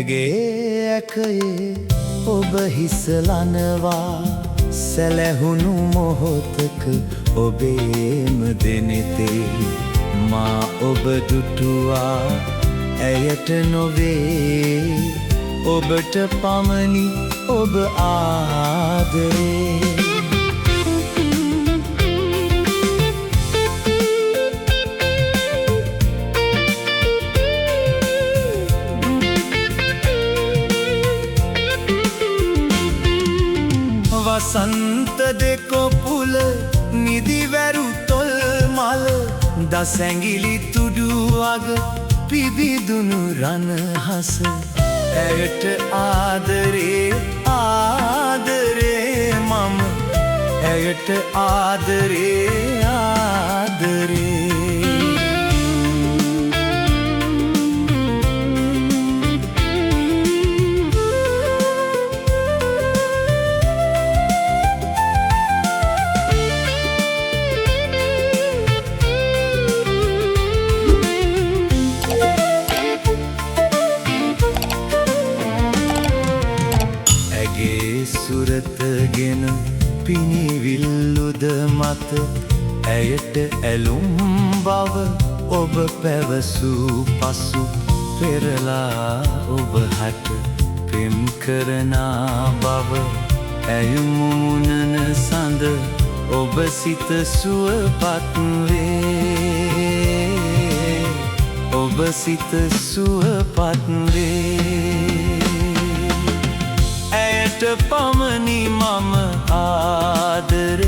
ඇගේ ඇකයේ ඔබ හිසලනවා සැලැහුණු මොහොතක ඔබේම දෙනෙතේ මා ඔබ දුටුවා ඇයට නොවේ ඔබට පමණි ඔබ ආදරේ වසන්ත දෙකොපුල නිදිවැරු තොල් මල දසැඟිලි තුඩු අග පිබිදුණු රණහස ඇයට ආදරේ ආදරේ මම ඇයට ආදරේ ආදරේ සුරතගෙන පිනිවිල්ලුද මත ඇයට ඇලුම් බව ඔබ පැවසූ පසු පෙරලා ඔබ හට පෙම් කරනා බව ඇයුමුණන සඳ ඔබ සිත සුවපත් වේ ඔබ සිත සුවපත් වේ ඇයට පමණි මම ආදරේ